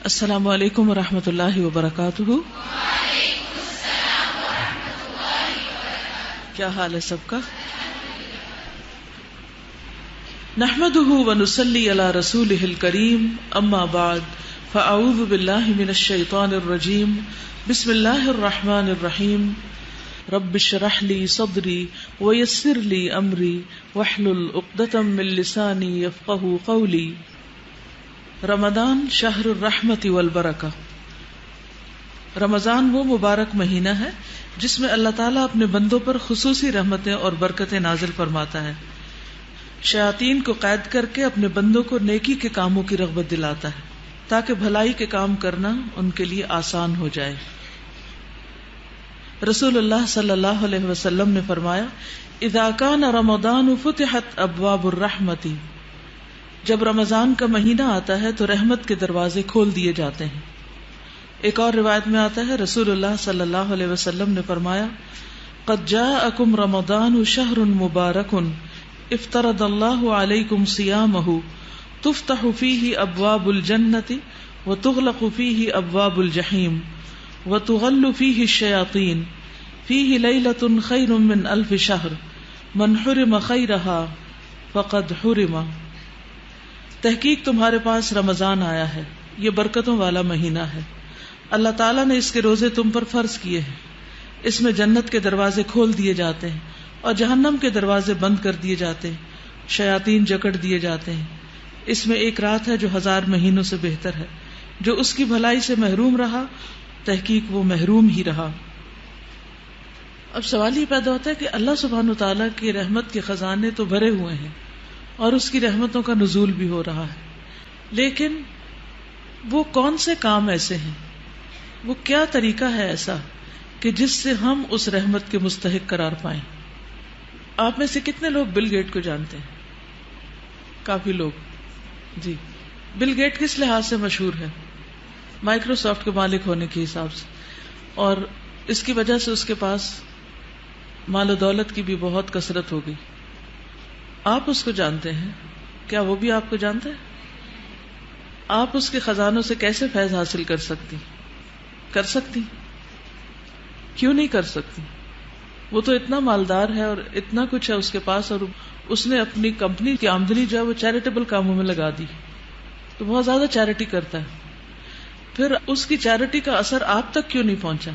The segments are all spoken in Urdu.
السلام علیکم ورحمۃ اللہ وبرکاتہ۔ کیا حال ہے سب کا؟ نحمده ونصلی علی رسولہ الکریم، اما بعد فاعوذ باللہ من الشیطان الرجیم، بسم اللہ الرحمن الرحیم۔ رب اشرح لی صدری ویسر لی امری واحلل عقدۃ من لسانی یفقہوا قولی۔ رمضان شہر الرحمت والبرکہ، رمضان وہ مبارک مہینہ ہے جس میں اللہ تعالیٰ اپنے بندوں پر خصوصی رحمتیں اور برکتیں نازل فرماتا ہے، شیاطین کو قید کر کے اپنے بندوں کو نیکی کے کاموں کی رغبت دلاتا ہے تاکہ بھلائی کے کام کرنا ان کے لیے آسان ہو جائے۔ رسول اللہ صلی اللہ علیہ وسلم نے فرمایا، اذا کان رمضان فتحت ابواب الرحمت، جب رمضان کا مہینہ آتا ہے تو رحمت کے دروازے کھول دیے جاتے ہیں۔ ایک اور روایت میں آتا ہے، رسول اللہ صلی اللہ علیہ وسلم نے فرمایا، قد جاءکم رمضان شہر مبارک افترض اللہ علیکم صیامہ تفتح فیہ ابواب الجنۃ وتغلق فیہ ابواب الجحیم وتغل فیہ الشیاطین فیہ لیلۃ خیر من الف شہر من حرم خیرہا فقد حرم۔ تحقیق تمہارے پاس رمضان آیا ہے، یہ برکتوں والا مہینہ ہے، اللہ تعالیٰ نے اس کے روزے تم پر فرض کیے ہیں، اس میں جنت کے دروازے کھول دیے جاتے ہیں اور جہنم کے دروازے بند کر دیے جاتے ہیں، شیاطین جکڑ دیے جاتے ہیں۔ اس میں ایک رات ہے جو 1000 مہینوں سے بہتر ہے، جو اس کی بھلائی سے محروم رہا تحقیق وہ محروم ہی رہا۔ اب سوال یہ پیدا ہوتا ہے کہ اللہ سبحانہ و تعالیٰ کی رحمت کے خزانے تو بھرے ہوئے ہیں اور اس کی رحمتوں کا نزول بھی ہو رہا ہے، لیکن وہ کون سے کام ایسے ہیں، وہ کیا طریقہ ہے ایسا کہ جس سے ہم اس رحمت کے مستحق قرار پائیں؟ آپ میں سے کتنے لوگ بل گیٹ کو جانتے ہیں؟ کافی لوگ۔ جی، بل گیٹ کس لحاظ سے مشہور ہے؟ مائکروسافٹ کے مالک ہونے کے حساب سے، اور اس کی وجہ سے اس کے پاس مال و دولت کی بھی بہت کثرت ہو گئی۔ آپ اس کو جانتے ہیں، کیا وہ بھی آپ کو جانتا ہے؟ آپ اس کے خزانوں سے کیسے فیض حاصل کر سکتی؟ کیوں نہیں کر سکتی؟ وہ تو اتنا مالدار ہے اور اتنا کچھ ہے اس کے پاس، اور اس نے اپنی کمپنی کی آمدنی جو ہے وہ چیریٹیبل کاموں میں لگا دی، تو بہت زیادہ چیریٹی کرتا ہے۔ پھر اس کی چیریٹی کا اثر آپ تک کیوں نہیں پہنچا؟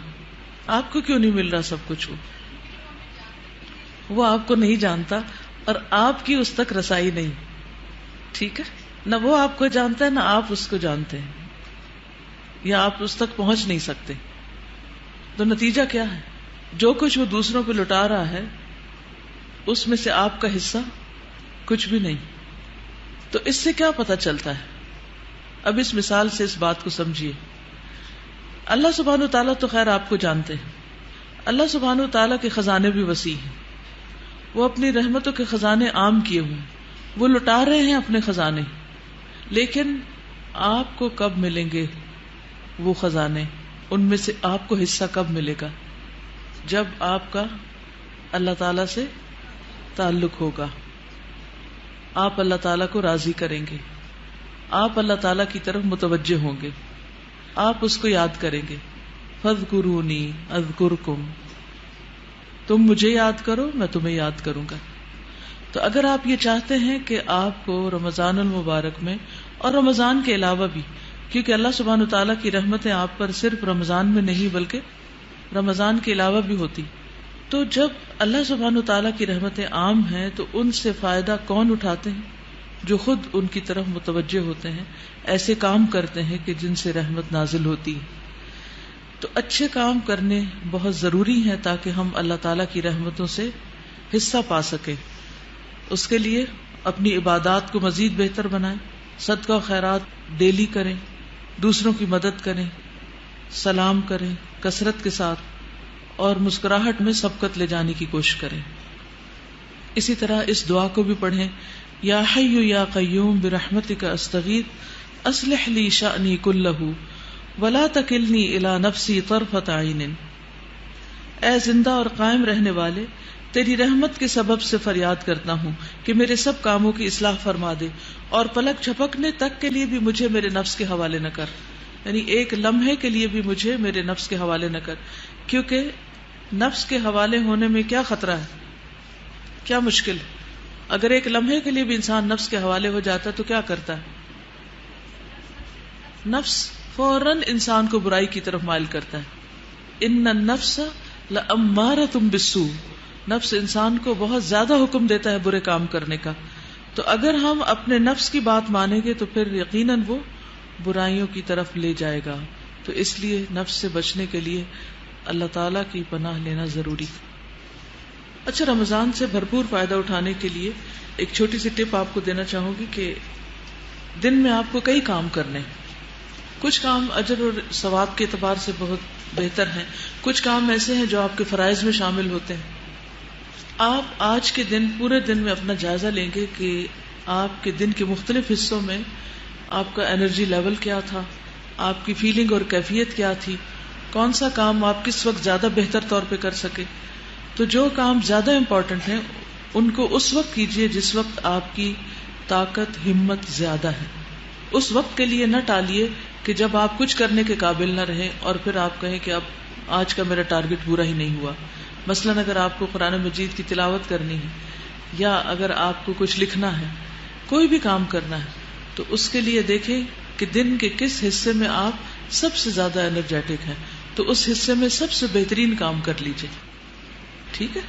آپ کو کیوں نہیں مل رہا سب کچھ؟ وہ آپ کو نہیں جانتا اور آپ کی اس تک رسائی نہیں، ٹھیک ہے؟ نہ وہ آپ کو جانتا ہے نہ آپ اس کو جانتے ہیں، یا آپ اس تک پہنچ نہیں سکتے۔ تو نتیجہ کیا ہے؟ جو کچھ وہ دوسروں پہ لٹا رہا ہے اس میں سے آپ کا حصہ کچھ بھی نہیں۔ تو اس سے کیا پتہ چلتا ہے؟ اب اس مثال سے اس بات کو سمجھیے۔ اللہ سبحانہ وتعالیٰ تو خیر آپ کو جانتے ہیں، اللہ سبحانہ وتعالیٰ کے خزانے بھی وسیع ہیں، وہ اپنی رحمتوں کے خزانے عام کیے ہوئے ہیں، وہ لٹا رہے ہیں اپنے خزانے، لیکن آپ کو کب ملیں گے وہ خزانے؟ ان میں سے آپ کو حصہ کب ملے گا؟ جب آپ کا اللہ تعالی سے تعلق ہوگا، آپ اللہ تعالیٰ کو راضی کریں گے، آپ اللہ تعالیٰ کی طرف متوجہ ہوں گے، آپ اس کو یاد کریں گے۔ فاذکرونی اذکرکم، تم مجھے یاد کرو میں تمہیں یاد کروں گا۔ تو اگر آپ یہ چاہتے ہیں کہ آپ کو رمضان المبارک میں اور رمضان کے علاوہ بھی، کیونکہ اللہ سبحانہ وتعالیٰ کی رحمتیں آپ پر صرف رمضان میں نہیں بلکہ رمضان کے علاوہ بھی ہوتی، تو جب اللہ سبحانہ وتعالیٰ کی رحمتیں عام ہیں تو ان سے فائدہ کون اٹھاتے ہیں؟ جو خود ان کی طرف متوجہ ہوتے ہیں، ایسے کام کرتے ہیں کہ جن سے رحمت نازل ہوتی ہے۔ تو اچھے کام کرنے بہت ضروری ہیں تاکہ ہم اللہ تعالیٰ کی رحمتوں سے حصہ پا سکیں۔ اس کے لیے اپنی عبادات کو مزید بہتر بنائیں، صدقہ و خیرات ڈیلی کریں، دوسروں کی مدد کریں، سلام کریں کثرت کے ساتھ، اور مسکراہٹ میں سبقت لے جانے کی کوشش کریں۔ اسی طرح اس دعا کو بھی پڑھیں، یا حی یا قیوم برحمتک استغیث اصلح لی شأنی کلہ ولا تکلنی الی نفسی طرفۃ عین۔ اے زندہ اور قائم رہنے والے، تیری رحمت کے سبب سے فریاد کرتا ہوں کہ میرے سب کاموں کی اصلاح فرما دے، اور پلک جھپکنے تک کے لیے بھی مجھے میرے نفس کے حوالے نہ کر۔ یعنی ایک لمحے کے لیے بھی مجھے میرے نفس کے حوالے نہ کر، کیونکہ نفس کے حوالے ہونے میں کیا خطرہ ہے، کیا مشکل ہے؟ اگر ایک لمحے کے لیے بھی انسان نفس کے حوالے ہو جاتا ہے تو کیا کرتا ہے؟ نفس فوراً انسان کو برائی کی طرف مائل کرتا ہے. ان النفس لامارۃ بالسوء، نفس انسان کو بہت زیادہ حکم دیتا ہے برے کام کرنے کا. تو اگر ہم اپنے نفس کی بات مانیں گے تو پھر یقیناً وہ برائیوں کی طرف لے جائے گا. تو اس لیے نفس سے بچنے کے لیے اللہ تعالیٰ کی پناہ لینا ضروری. اچھا، رمضان سے بھرپور فائدہ اٹھانے کے لیے ایک چھوٹی سی ٹپ آپ کو دینا چاہوں گی کہ دن میں آپ کو کئی کام کرنے، کچھ کام اجر اور ثواب کے اعتبار سے بہت بہتر ہیں، کچھ کام ایسے ہیں جو آپ کے فرائض میں شامل ہوتے ہیں. آپ آج کے دن پورے دن میں اپنا جائزہ لیں گے کہ آپ کے دن کے مختلف حصوں میں آپ کا انرجی لیول کیا تھا، آپ کی فیلنگ اور کیفیت کیا تھی، کون سا کام آپ کس وقت زیادہ بہتر طور پہ کر سکے. تو جو کام زیادہ امپورٹنٹ ہیں ان کو اس وقت کیجئے جس وقت آپ کی طاقت ہمت زیادہ ہے. اس وقت کے لیے نہ ٹالیے کہ جب آپ کچھ کرنے کے قابل نہ رہیں اور پھر آپ کہیں کہ اب آج کا میرا ٹارگٹ پورا ہی نہیں ہوا. مثلاً اگر آپ کو قرآن مجید کی تلاوت کرنی ہے یا اگر آپ کو کچھ لکھنا ہے، کوئی بھی کام کرنا ہے، تو اس کے لیے دیکھیں کہ دن کے کس حصے میں آپ سب سے زیادہ انرجیٹک ہیں، تو اس حصے میں سب سے بہترین کام کر لیجئے. ٹھیک ہے؟